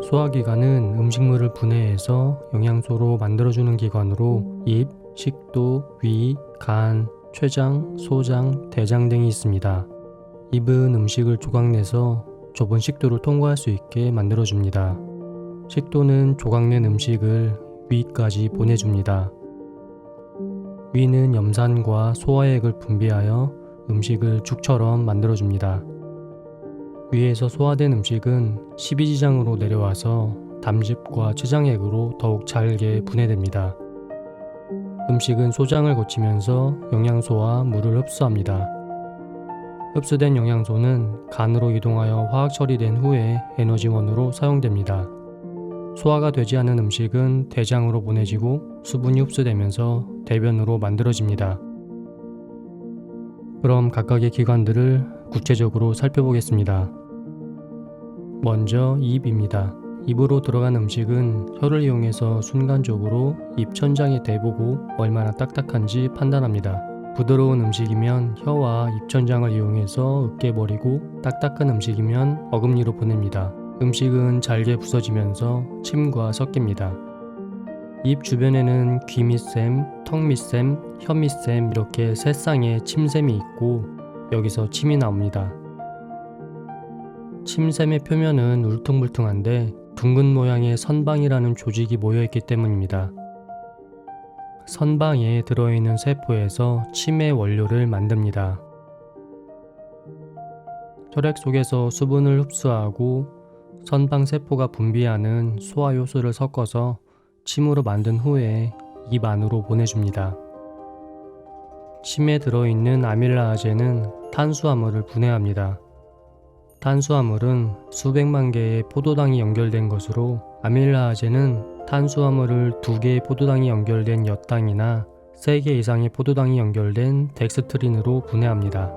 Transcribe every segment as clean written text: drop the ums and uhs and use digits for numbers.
소화기관은 음식물을 분해해서 영양소로 만들어주는 기관으로 입, 식도, 위, 간, 췌장, 소장, 대장 등이 있습니다. 입은 음식을 조각내서 좁은 식도를 통과할 수 있게 만들어줍니다. 식도는 조각낸 음식을 위까지 보내줍니다. 위는 염산과 소화액을 분비하여 음식을 죽처럼 만들어줍니다. 위에서 소화된 음식은 십이지장으로 내려와서 담즙과 췌장액으로 더욱 잘게 분해됩니다. 음식은 소장을 거치면서 영양소와 물을 흡수합니다. 흡수된 영양소는 간으로 이동하여 화학 처리된 후에 에너지원으로 사용됩니다. 소화가 되지 않은 음식은 대장으로 보내지고 수분이 흡수되면서 대변으로 만들어집니다. 그럼 각각의 기관들을 구체적으로 살펴보겠습니다. 먼저 입입니다. 입으로 들어간 음식은 혀를 이용해서 순간적으로 입 천장에 대보고 얼마나 딱딱한지 판단합니다. 부드러운 음식이면 혀와 입 천장을 이용해서 으깨버리고 딱딱한 음식이면 어금니로 보냅니다. 음식은 잘게 부서지면서 침과 섞입니다. 입 주변에는 귀 밑샘, 턱 밑샘, 혀 밑샘 이렇게 세 쌍의 침샘이 있고 여기서 침이 나옵니다. 침샘의 표면은 울퉁불퉁한데 둥근 모양의 선방이라는 조직이 모여있기 때문입니다. 선방에 들어있는 세포에서 침의 원료를 만듭니다. 혈액 속에서 수분을 흡수하고 선방 세포가 분비하는 소화효소를 섞어서 침으로 만든 후에 입 안으로 보내줍니다. 침에 들어있는 아밀라아제는 탄수화물을 분해합니다. 탄수화물은 수백만 개의 포도당이 연결된 것으로 아밀라아제는 탄수화물을 2개의 포도당이 연결된 엿당이나 3개 이상의 포도당이 연결된 덱스트린으로 분해합니다.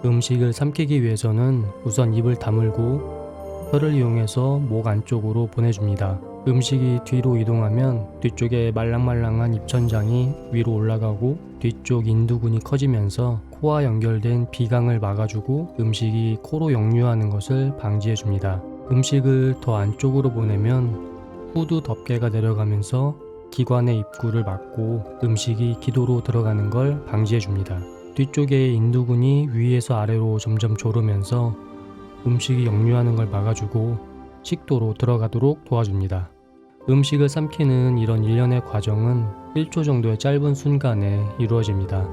음식을 삼키기 위해서는 우선 입을 다물고 혀를 이용해서 목 안쪽으로 보내줍니다. 음식이 뒤로 이동하면 뒤쪽에 말랑말랑한 입천장이 위로 올라가고 뒤쪽 인두근이 커지면서 코와 연결된 비강을 막아주고 음식이 코로 역류하는 것을 방지해줍니다. 음식을 더 안쪽으로 보내면 후두 덮개가 내려가면서 기관의 입구를 막고 음식이 기도로 들어가는 걸 방지해줍니다. 뒤쪽의 인두근이 위에서 아래로 점점 졸으면서 음식이 역류하는 걸 막아주고 식도로 들어가도록 도와줍니다. 음식을 삼키는 이런 일련의 과정은 1초 정도의 짧은 순간에 이루어집니다.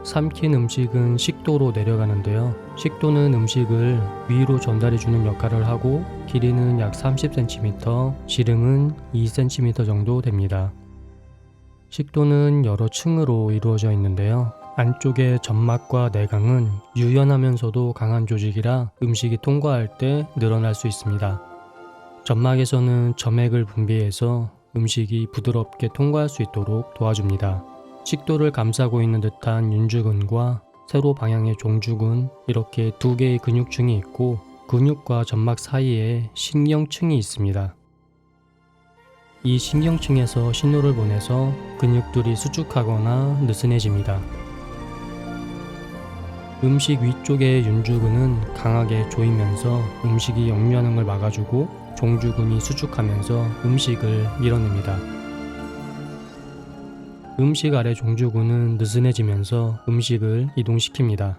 삼킨 음식은 식도로 내려가는데요. 식도는 음식을 위로 전달해주는 역할을 하고 길이는 약 30cm, 지름은 2cm 정도 됩니다. 식도는 여러 층으로 이루어져 있는데요. 안쪽의 점막과 내강은 유연하면서도 강한 조직이라 음식이 통과할 때 늘어날 수 있습니다. 점막에서는 점액을 분비해서 음식이 부드럽게 통과할 수 있도록 도와줍니다. 식도를 감싸고 있는 듯한 윤주근과 세로 방향의 종주근, 이렇게 2개의 근육층이 있고 근육과 점막 사이에 신경층이 있습니다. 이 신경층에서 신호를 보내서 근육들이 수축하거나 느슨해집니다. 음식 위쪽의 윤주근은 강하게 조이면서 음식이 역류하는 걸 막아주고 종주근이 수축하면서 음식을 밀어냅니다. 음식 아래 종주근은 느슨해지면서 음식을 이동시킵니다.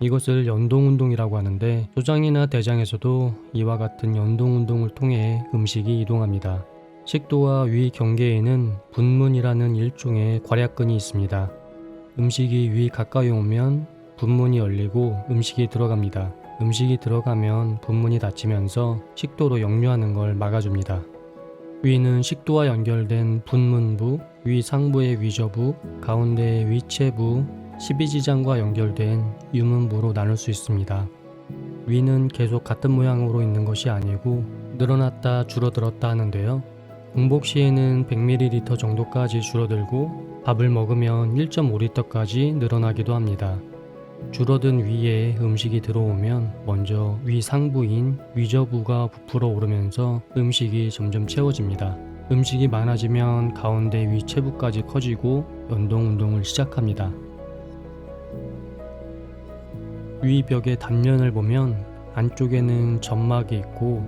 이것을 연동운동이라고 하는데 소장이나 대장에서도 이와 같은 연동운동을 통해 음식이 이동합니다. 식도와 위 경계에는 분문이라는 일종의 괄약근이 있습니다. 음식이 위 가까이 오면 분문이 열리고 음식이 들어갑니다. 음식이 들어가면 분문이 닫히면서 식도로 역류하는 걸 막아줍니다. 위는 식도와 연결된 분문부, 위 상부의 위저부, 가운데의 위체부, 십이지장과 연결된 유문부로 나눌 수 있습니다. 위는 계속 같은 모양으로 있는 것이 아니고 늘어났다 줄어들었다 하는데요. 공복 시에는 100ml 정도까지 줄어들고 밥을 먹으면 1.5리터까지 늘어나기도 합니다. 줄어든 위에 음식이 들어오면 먼저 위 상부인 위저부가 부풀어 오르면서 음식이 점점 채워집니다. 음식이 많아지면 가운데 위체부까지 커지고 연동 운동을 시작합니다. 위 벽의 단면을 보면 안쪽에는 점막이 있고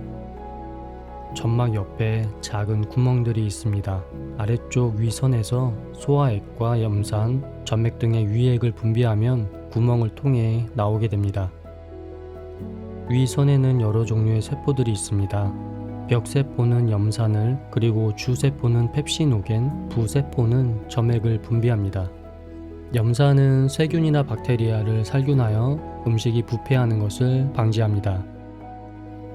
점막 옆에 작은 구멍들이 있습니다. 아래쪽 위선에서 소화액과 염산, 점액 등의 위액을 분비하면 구멍을 통해 나오게 됩니다. 위선에는 여러 종류의 세포들이 있습니다. 벽세포는 염산을, 그리고 주세포는 펩시노겐, 부세포는 점액을 분비합니다. 염산은 세균이나 박테리아를 살균하여 음식이 부패하는 것을 방지합니다.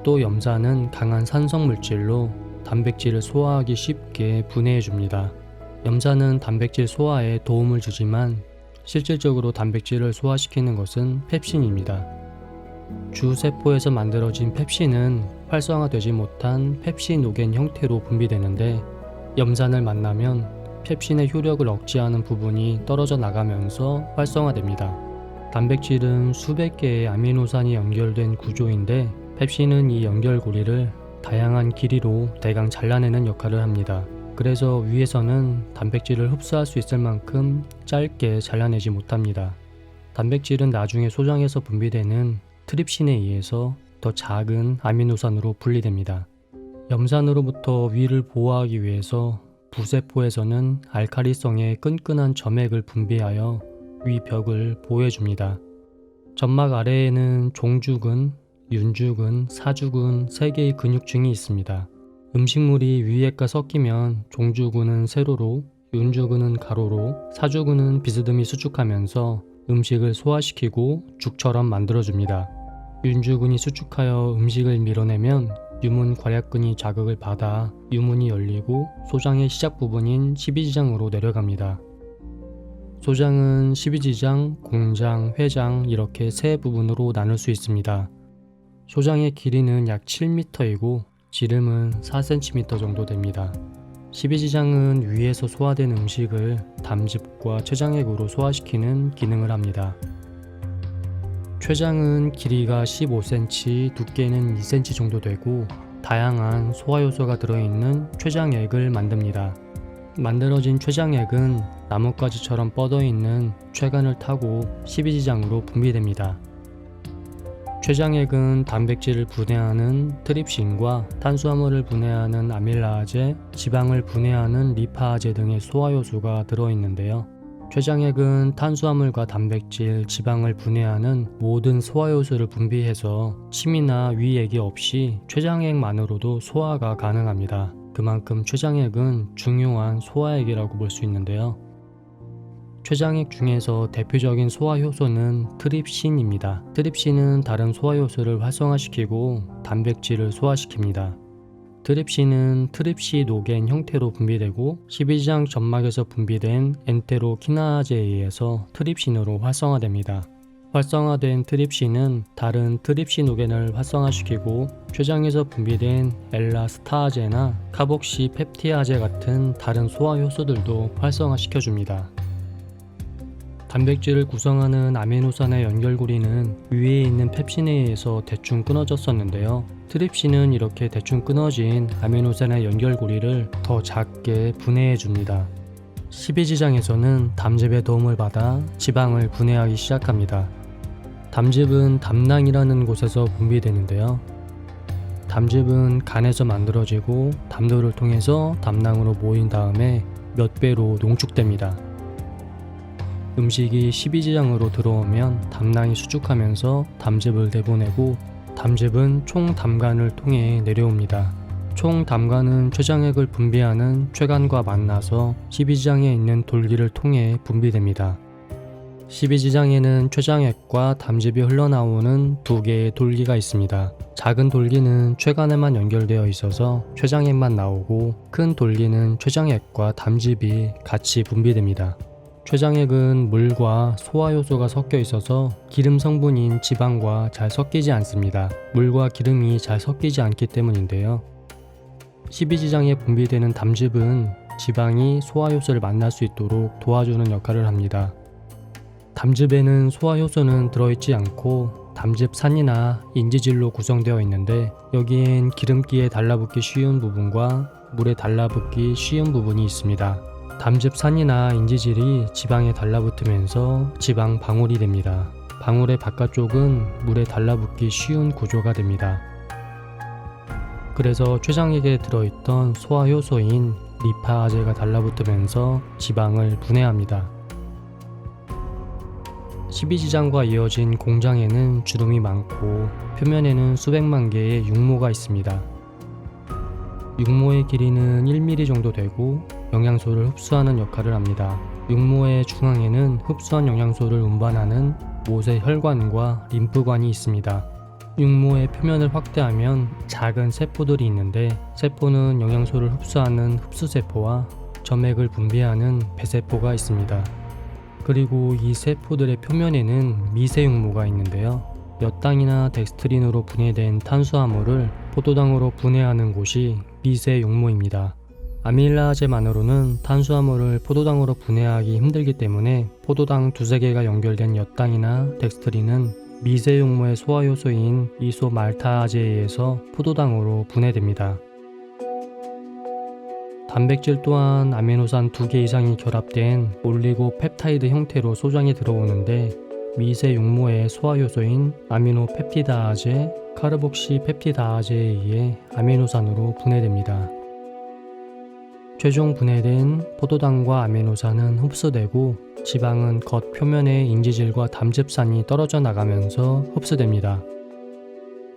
또 염산은 강한 산성물질로 단백질을 소화하기 쉽게 분해해줍니다. 염산은 단백질 소화에 도움을 주지만 실질적으로 단백질을 소화시키는 것은 펩신입니다. 주세포에서 만들어진 펩신은 활성화되지 못한 펩시노겐 형태로 분비되는데 염산을 만나면 펩신의 효력을 억제하는 부분이 떨어져 나가면서 활성화됩니다. 단백질은 수백 개의 아미노산이 연결된 구조인데 펩신은 이 연결고리를 다양한 길이로 대강 잘라내는 역할을 합니다. 그래서 위에서는 단백질을 흡수할 수 있을 만큼 짧게 잘라내지 못합니다. 단백질은 나중에 소장에서 분비되는 트립신에 의해서 더 작은 아미노산으로 분리됩니다. 염산으로부터 위를 보호하기 위해서 부세포에서는 알칼리성의 끈끈한 점액을 분비하여 위 벽을 보호해줍니다. 점막 아래에는 종주근, 윤주근, 사주근 3개의 근육층이 있습니다. 음식물이 위액과 섞이면 종주근은 세로로, 윤주근은 가로로, 사주근은 비스듬히 수축하면서 음식을 소화시키고 죽처럼 만들어줍니다. 윤주근이 수축하여 음식을 밀어내면 유문 괄약근이 자극을 받아 유문이 열리고 소장의 시작 부분인 십이지장으로 내려갑니다. 소장은 십이지장, 공장, 회장 이렇게 세 부분으로 나눌 수 있습니다. 소장의 길이는 약 7m이고 지름은 4cm 정도 됩니다. 십이지장은 위에서 소화된 음식을 담즙과 췌장액으로 소화시키는 기능을 합니다. 췌장은 길이가 15cm, 두께는 2cm 정도 되고 다양한 소화효소가 들어있는 췌장액을 만듭니다. 만들어진 췌장액은 나뭇가지처럼 뻗어있는 췌간을 타고 십이지장으로 분비됩니다. 췌장액은 단백질을 분해하는 트립신과 탄수화물을 분해하는 아밀라아제, 지방을 분해하는 리파아제 등의 소화효소가 들어있는데요. 췌장액은 탄수화물과 단백질, 지방을 분해하는 모든 소화효소를 분비해서 침이나 위액이 없이 췌장액만으로도 소화가 가능합니다. 그만큼 췌장액은 중요한 소화액이라고 볼 수 있는데요. 췌장액 중에서 대표적인 소화효소는 트립신입니다. 트립신은 다른 소화효소를 활성화시키고 단백질을 소화시킵니다. 트립신은 트립시노겐 형태로 분비되고 십이지장 점막에서 분비된 엔테로키나제에 의해서 트립신으로 활성화됩니다. 활성화된 트립신은 다른 트립시노겐을 활성화시키고 췌장에서 분비된 엘라스타아제나 카복시펩티아제 같은 다른 소화효소들도 활성화시켜줍니다. 단백질을 구성하는 아미노산의 연결고리는 위에 있는 펩신에 의해서 대충 끊어졌었는데요. 트립신은 이렇게 대충 끊어진 아미노산의 연결고리를 더 작게 분해해줍니다. 십이지장에서는 담즙의 도움을 받아 지방을 분해하기 시작합니다. 담즙은 담낭이라는 곳에서 분비되는데요. 담즙은 간에서 만들어지고 담도를 통해서 담낭으로 모인 다음에 몇 배로 농축됩니다. 음식이 십이지장으로 들어오면 담낭이 수축하면서 담즙을 내보내고 담즙은 총담관을 통해 내려옵니다. 총담관은 췌장액을 분비하는 췌간과 만나서 십이지장에 있는 돌기를 통해 분비됩니다. 십이지장에는 췌장액과 담즙이 흘러나오는 2개의 돌기가 있습니다. 작은 돌기는 췌간에만 연결되어 있어서 췌장액만 나오고 큰 돌기는 췌장액과 담즙이 같이 분비됩니다. 췌장액은 물과 소화효소가 섞여 있어서 기름 성분인 지방과 잘 섞이지 않습니다. 물과 기름이 잘 섞이지 않기 때문인데요. 십이지장에 분비되는 담즙은 지방이 소화효소를 만날 수 있도록 도와주는 역할을 합니다. 담즙에는 소화효소는 들어있지 않고 담즙산이나 인지질로 구성되어 있는데 여기엔 기름기에 달라붙기 쉬운 부분과 물에 달라붙기 쉬운 부분이 있습니다. 담즙산이나 인지질이 지방에 달라붙으면서 지방 방울이 됩니다. 방울의 바깥쪽은 물에 달라붙기 쉬운 구조가 됩니다. 그래서 췌장액에 들어있던 소화효소인 리파아제가 달라붙으면서 지방을 분해합니다. 12지장과 이어진 공장에는 주름이 많고 표면에는 수백만 개의 육모가 있습니다. 육모의 길이는 1mm 정도 되고 영양소를 흡수하는 역할을 합니다. 육모의 중앙에는 흡수한 영양소를 운반하는 모세혈관과 림프관이 있습니다. 육모의 표면을 확대하면 작은 세포들이 있는데 세포는 영양소를 흡수하는 흡수세포와 점액을 분비하는 배세포가 있습니다. 그리고 이 세포들의 표면에는 미세육모가 있는데요. 엿당이나 덱스트린으로 분해된 탄수화물을 포도당으로 분해하는 곳이 미세육모입니다. 아밀라아제만으로는 탄수화물을 포도당으로 분해하기 힘들기 때문에 포도당 두세 개가 연결된 엿당이나 덱스트린은 미세육모의 소화효소인 이소말타아제에 의해서 포도당으로 분해됩니다. 단백질 또한 아미노산 2개 이상이 결합된 올리고펩타이드 형태로 소장에 들어오는데 미세육모의 소화효소인 아미노펩티다아제, 카르복시펩티다아제에 의해 아미노산으로 분해됩니다. 최종 분해된 포도당과 아미노산은 흡수되고 지방은 겉 표면의 인지질과 담즙산이 떨어져 나가면서 흡수됩니다.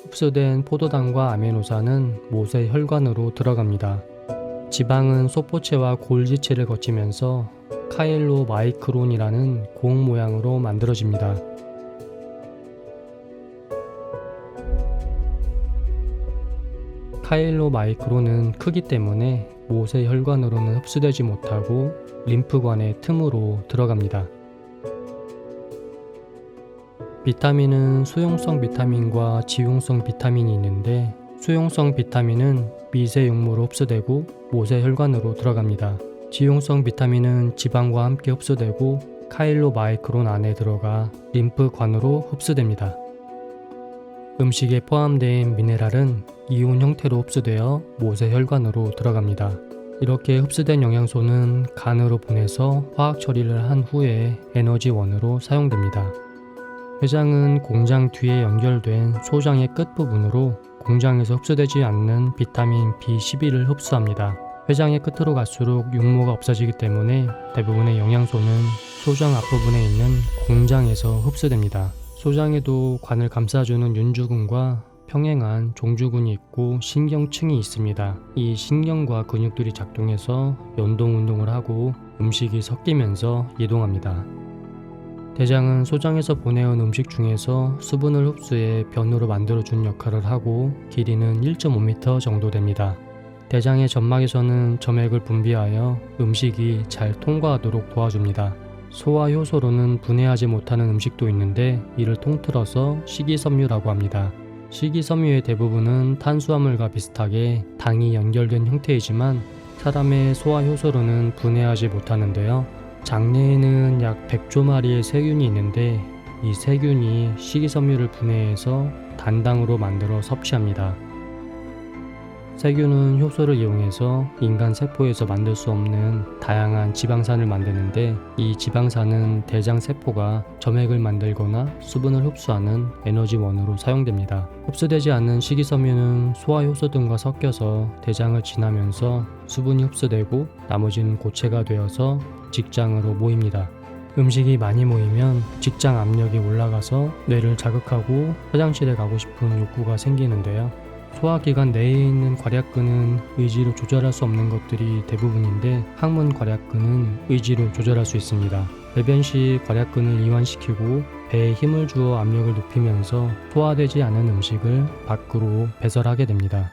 흡수된 포도당과 아미노산은 모세혈관으로 들어갑니다. 지방은 소포체와 골지체를 거치면서 카일로마이크론이라는 공 모양으로 만들어집니다. 카일로마이크론은 크기 때문에 모세혈관으로는 흡수되지 못하고 림프관의 틈으로 들어갑니다. 비타민은 수용성 비타민과 지용성 비타민이 있는데 수용성 비타민은 미세육모로 흡수되고 모세혈관으로 들어갑니다. 지용성 비타민은 지방과 함께 흡수되고 카일로마이크론 안에 들어가 림프관으로 흡수됩니다. 음식에 포함된 미네랄은 이온 형태로 흡수되어 모세혈관으로 들어갑니다. 이렇게 흡수된 영양소는 간으로 보내서 화학 처리를 한 후에 에너지원으로 사용됩니다. 췌장은 공장 뒤에 연결된 소장의 끝부분으로 공장에서 흡수되지 않는 비타민 B12를 흡수합니다. 췌장의 끝으로 갈수록 육모가 없어지기 때문에 대부분의 영양소는 소장 앞부분에 있는 공장에서 흡수됩니다. 소장에도 관을 감싸주는 윤주근과 평행한 종주근이 있고 신경층이 있습니다. 이 신경과 근육들이 작동해서 연동운동을 하고 음식이 섞이면서 이동합니다. 대장은 소장에서 보내온 음식 중에서 수분을 흡수해 변으로 만들어준 역할을 하고 길이는 1.5m 정도 됩니다. 대장의 점막에서는 점액을 분비하여 음식이 잘 통과하도록 도와줍니다. 소화효소로는 분해하지 못하는 음식도 있는데 이를 통틀어서 식이섬유라고 합니다. 식이섬유의 대부분은 탄수화물과 비슷하게 당이 연결된 형태이지만 사람의 소화효소로는 분해하지 못하는데요. 장내에는 약 100조 마리의 세균이 있는데 이 세균이 식이섬유를 분해해서 단당으로 만들어 섭취합니다. 세균은 효소를 이용해서 인간 세포에서 만들 수 없는 다양한 지방산을 만드는데 이 지방산은 대장 세포가 점액을 만들거나 수분을 흡수하는 에너지원으로 사용됩니다. 흡수되지 않는 식이섬유는 소화효소 등과 섞여서 대장을 지나면서 수분이 흡수되고 나머지는 고체가 되어서 직장으로 모입니다. 음식이 많이 모이면 직장 압력이 올라가서 뇌를 자극하고 화장실에 가고 싶은 욕구가 생기는데요. 소화기관 내에 있는 괄약근은 의지로 조절할 수 없는 것들이 대부분인데 항문 괄약근은 의지로 조절할 수 있습니다. 배변 시 괄약근을 이완시키고 배에 힘을 주어 압력을 높이면서 소화되지 않은 음식을 밖으로 배설하게 됩니다.